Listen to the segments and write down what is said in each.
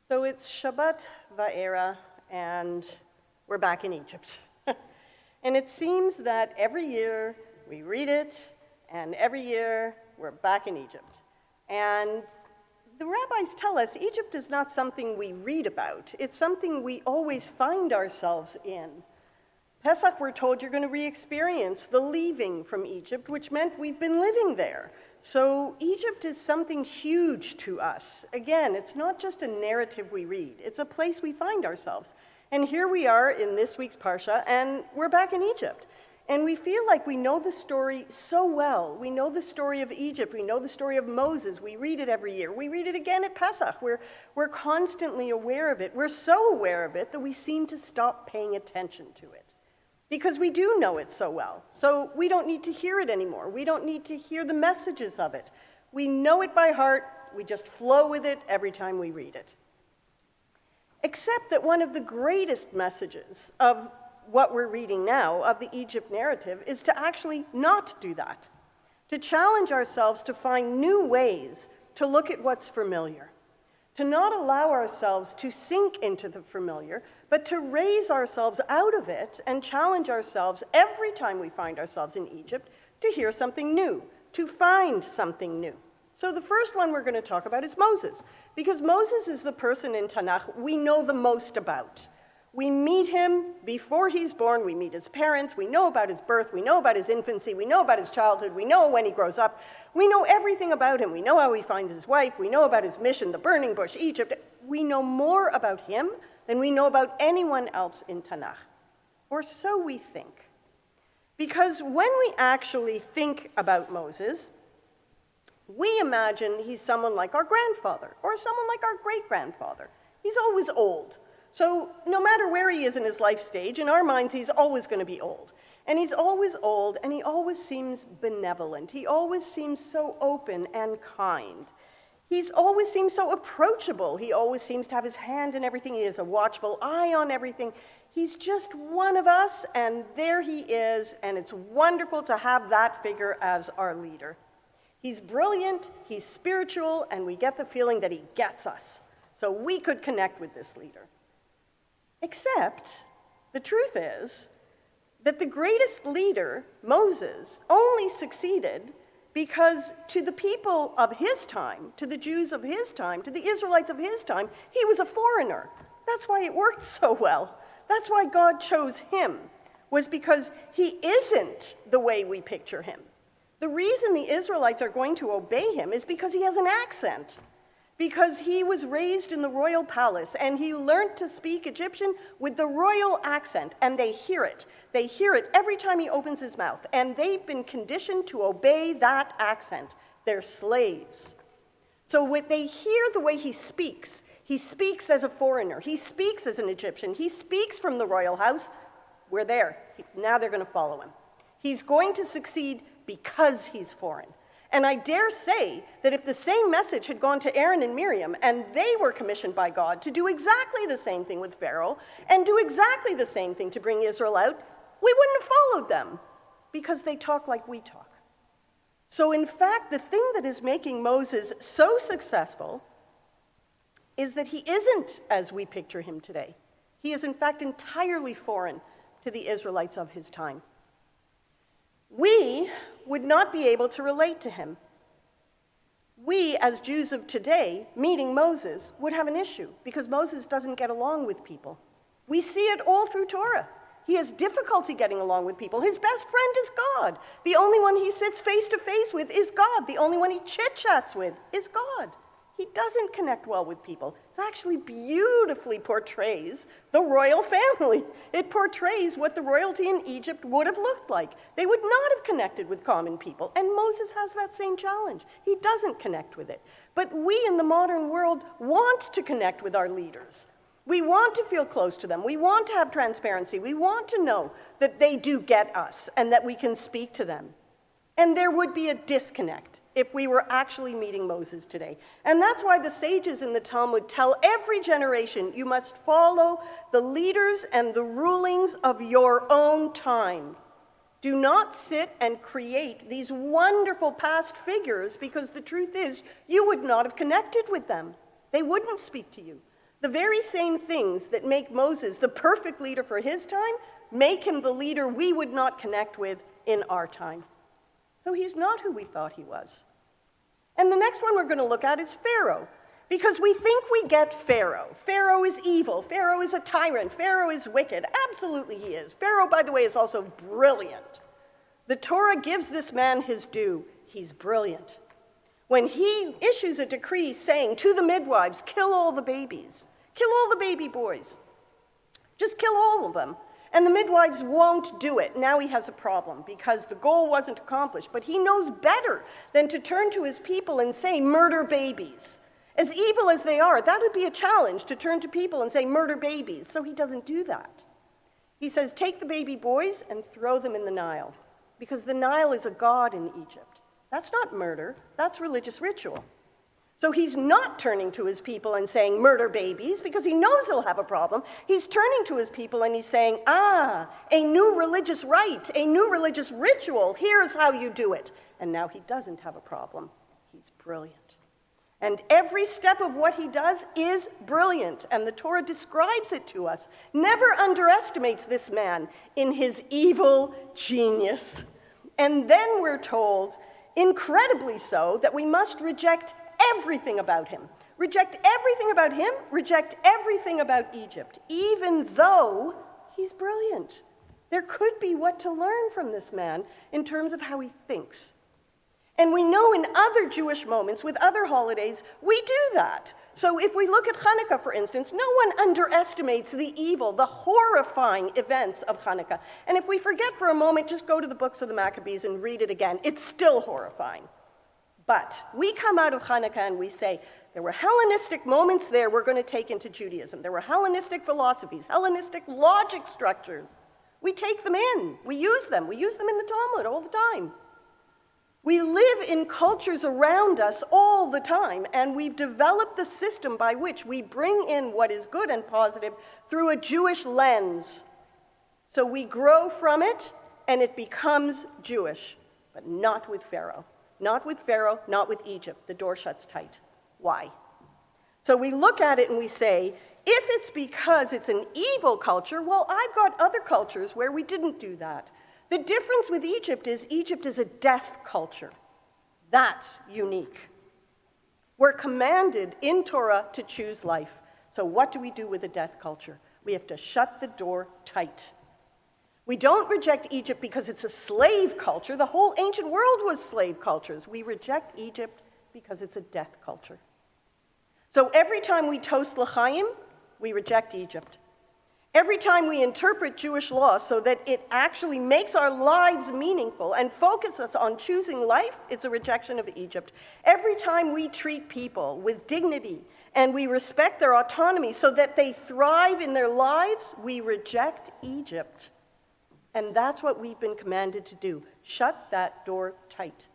So it's Shabbat Va'era, and we're back in Egypt. And it seems that every year we read it, and every year we're back in Egypt. And the rabbis tell us Egypt is not something we read about. It's something we always find ourselves in. Pesach, we're told, you're going to re-experience the leaving from Egypt, which meant we've been living there. So Egypt is something huge to us. Again, it's not just a narrative we read. It's a place we find ourselves. And here we are in this week's Parsha, and we're back in Egypt. And we feel like we know the story so well. We know the story of Egypt. We know the story of Moses. We read it every year. We read it again at Pesach. We're constantly aware of it. We're so aware of it that we seem to stop paying attention to it, because we do know it so well. So we don't need to hear it anymore. We don't need to hear the messages of it. We know it by heart. We just flow with it every time we read it. Except that one of the greatest messages of what we're reading now, of the Egypt narrative, is to actually not do that. To challenge ourselves to find new ways to look at what's familiar. To not allow ourselves to sink into the familiar, but to raise ourselves out of it and challenge ourselves every time we find ourselves in Egypt to hear something new, to find something new. So the first one we're going to talk about is Moses, because Moses is the person in Tanakh we know the most about. We meet him before he's born, we meet his parents, we know about his birth, we know about his infancy, we know about his childhood, we know when he grows up, we know everything about him, we know how he finds his wife, we know about his mission, the burning bush, Egypt. We know more about him than we know about anyone else in Tanakh, or so we think. Because when we actually think about Moses, we imagine he's someone like our grandfather, or someone like our great-grandfather. He's always old. So no matter where he is in his life stage, in our minds, he's always going to be old. And he's always old, and he always seems benevolent. He always seems so open and kind. He's always seems so approachable. He always seems to have his hand in everything. He has a watchful eye on everything. He's just one of us, and there he is, and it's wonderful to have that figure as our leader. He's brilliant, he's spiritual, and we get the feeling that he gets us. So we could connect with this leader. Except, the truth is that the greatest leader, Moses, only succeeded because to the people of his time, to the Jews of his time, to the Israelites of his time, he was a foreigner. That's why it worked so well. That's why God chose him, was because he isn't the way we picture him. The reason the Israelites are going to obey him is because he has an accent. Because he was raised in the royal palace, and he learned to speak Egyptian with the royal accent, and they hear it. They hear it every time he opens his mouth, and they've been conditioned to obey that accent. They're slaves. So when they hear the way he speaks as a foreigner, he speaks as an Egyptian, he speaks from the royal house. We're there. Now they're going to follow him. He's going to succeed because he's foreign. And I dare say that if the same message had gone to Aaron and Miriam, and they were commissioned by God to do exactly the same thing with Pharaoh, and do exactly the same thing to bring Israel out, we wouldn't have followed them, because they talk like we talk. So in fact, the thing that is making Moses so successful is that he isn't as we picture him today. He is in fact entirely foreign to the Israelites of his time. We would not be able to relate to him. We, as Jews of today, meeting Moses, would have an issue because Moses doesn't get along with people. We see it all through Torah. He has difficulty getting along with people. His best friend is God. The only one he sits face to face with is God. The only one he chit-chats with is God. He doesn't connect well with people. It actually beautifully portrays the royal family. It portrays what the royalty in Egypt would have looked like. They would not have connected with common people, and Moses has that same challenge. He doesn't connect with it. But we in the modern world want to connect with our leaders. We want to feel close to them. We want to have transparency. We want to know that they do get us and that we can speak to them. And there would be a disconnect if we were actually meeting Moses today. And that's why the sages in the Talmud tell every generation, you must follow the leaders and the rulings of your own time. Do not sit and create these wonderful past figures, because the truth is, you would not have connected with them. They wouldn't speak to you. The very same things that make Moses the perfect leader for his time make him the leader we would not connect with in our time. So he's not who we thought he was. And the next one we're going to look at is Pharaoh, because we think we get Pharaoh. Pharaoh is evil. Pharaoh is a tyrant. Pharaoh is wicked. Absolutely he is. Pharaoh, by the way, is also brilliant. The Torah gives this man his due. He's brilliant. When he issues a decree saying to the midwives, kill all the babies, kill all the baby boys, just kill all of them. And the midwives won't do it. Now he has a problem because the goal wasn't accomplished. But he knows better than to turn to his people and say, murder babies. As evil as they are, that would be a challenge to turn to people and say, murder babies. So he doesn't do that. He says, take the baby boys and throw them in the Nile, because the Nile is a god in Egypt. That's not murder, that's religious ritual. So he's not turning to his people and saying, murder babies, because he knows he'll have a problem. He's turning to his people and he's saying, a new religious rite, a new religious ritual, here's how you do it. And now he doesn't have a problem. He's brilliant. And every step of what he does is brilliant, and the Torah describes it to us. Never underestimates this man in his evil genius. And then we're told, incredibly so, that we must reject everything about him. Reject everything about him, reject everything about Egypt, even though he's brilliant. There could be what to learn from this man in terms of how he thinks. And we know in other Jewish moments, with other holidays, we do that. So if we look at Hanukkah, for instance, no one underestimates the evil, the horrifying events of Hanukkah. And if we forget for a moment, just go to the books of the Maccabees and read it again. It's still horrifying. But we come out of Hanukkah and we say, there were Hellenistic moments there we're going to take into Judaism. There were Hellenistic philosophies, Hellenistic logic structures. We take them in. We use them. We use them in the Talmud all the time. We live in cultures around us all the time, and we've developed the system by which we bring in what is good and positive through a Jewish lens. So we grow from it, and it becomes Jewish, but not with Pharaoh. Not with Pharaoh, not with Egypt. The door shuts tight. Why? So we look at it and we say, if it's because it's an evil culture, well, I've got other cultures where we didn't do that. The difference with Egypt is a death culture. That's unique. We're commanded in Torah to choose life. So what do we do with a death culture? We have to shut the door tight. We don't reject Egypt because it's a slave culture. The whole ancient world was slave cultures. We reject Egypt because it's a death culture. So every time we toast l'chaim, we reject Egypt. Every time we interpret Jewish law so that it actually makes our lives meaningful and focuses us on choosing life, it's a rejection of Egypt. Every time we treat people with dignity and we respect their autonomy so that they thrive in their lives, we reject Egypt. And that's what we've been commanded to do. Shut that door tight.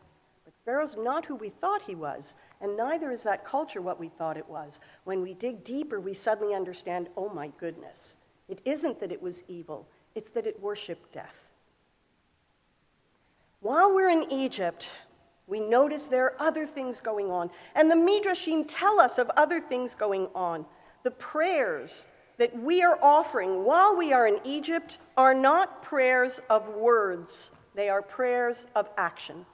But Pharaoh's not who we thought he was, and neither is that culture what we thought it was. When we dig deeper, we suddenly understand, oh my goodness. It isn't that it was evil, it's that it worshiped death. While we're in Egypt, we notice there are other things going on. And the Midrashim tell us of other things going on. The prayers that we are offering while we are in Egypt are not prayers of words. They are prayers of action.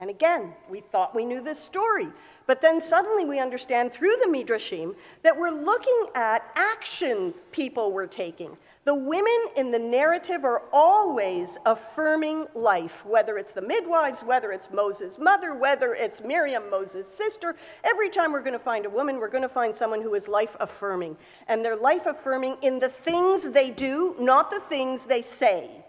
And again, we thought we knew this story. But then suddenly we understand through the Midrashim that we're looking at action people were taking. The women in the narrative are always affirming life, whether it's the midwives, whether it's Moses' mother, whether it's Miriam, Moses' sister. Every time we're going to find a woman, we're going to find someone who is life-affirming. And they're life-affirming in the things they do, not the things they say.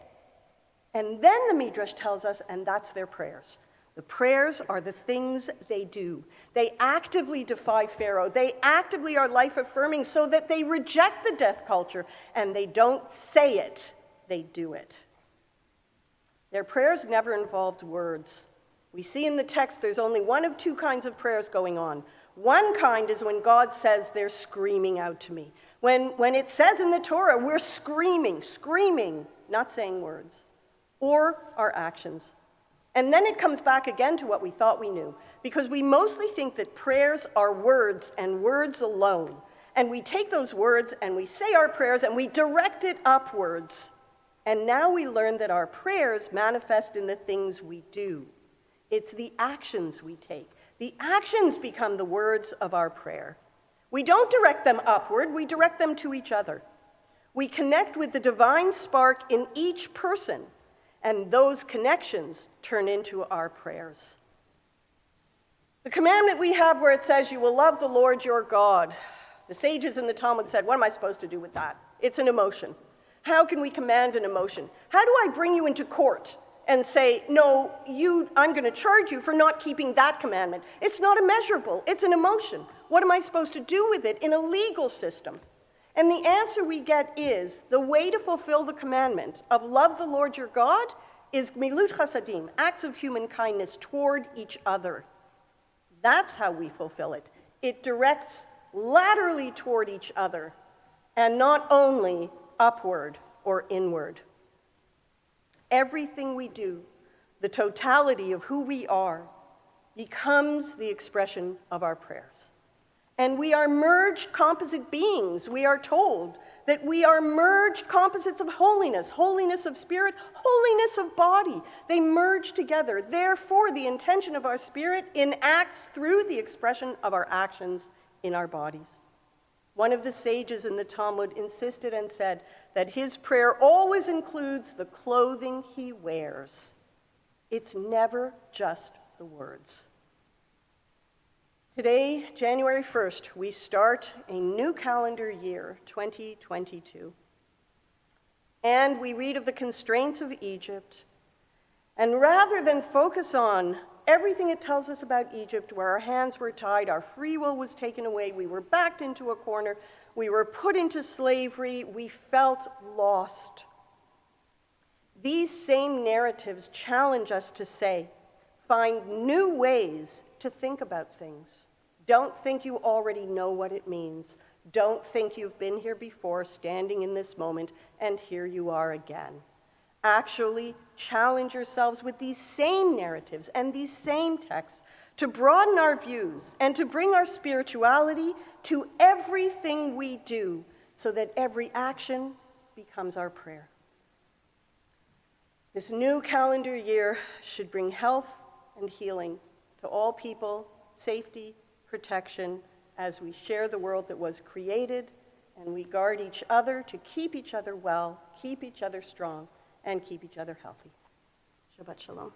And then the Midrash tells us, and that's their prayers. The prayers are the things they do. They actively defy Pharaoh. They actively are life-affirming so that they reject the death culture, and they don't say it, they do it. Their prayers never involved words. We see in the text there's only one of two kinds of prayers going on. One kind is when God says they're screaming out to me. When it says in the Torah, we're screaming, not saying words, or our actions. And then it comes back again to what we thought we knew, because we mostly think that prayers are words and words alone. And we take those words and we say our prayers and we direct it upwards. And now we learn that our prayers manifest in the things we do. It's the actions we take. The actions become the words of our prayer. We don't direct them upward, we direct them to each other. We connect with the divine spark in each person, and those connections turn into our prayers. The commandment we have where it says, you will love the Lord your God. The sages in the Talmud said, what am I supposed to do with that? It's an emotion. How can we command an emotion? How do I bring you into court and say, no, I'm going to charge you for not keeping that commandment? It's not immeasurable. It's an emotion. What am I supposed to do with it in a legal system? And the answer we get is, the way to fulfill the commandment of love the Lord your God is milut chasadim, acts of human kindness toward each other. That's how we fulfill it. It directs laterally toward each other, and not only upward or inward. Everything we do, the totality of who we are, becomes the expression of our prayers. And we are merged composite beings. We are told that we are merged composites of holiness, holiness of spirit, holiness of body. They merge together. Therefore, the intention of our spirit enacts through the expression of our actions in our bodies. One of the sages in the Talmud insisted and said that his prayer always includes the clothing he wears. It's never just the words. Today, January 1st, we start a new calendar year, 2022. And we read of the constraints of Egypt. And rather than focus on everything it tells us about Egypt, where our hands were tied, our free will was taken away, we were backed into a corner, we were put into slavery, we felt lost. These same narratives challenge us to say, find new ways to think about things. Don't think you already know what it means. Don't think you've been here before, standing in this moment, and here you are again. Actually, challenge yourselves with these same narratives and these same texts to broaden our views and to bring our spirituality to everything we do, so that every action becomes our prayer. This new calendar year should bring health and healing to all people, safety, protection, as we share the world that was created, and we guard each other to keep each other well, keep each other strong, and keep each other healthy. Shabbat Shalom.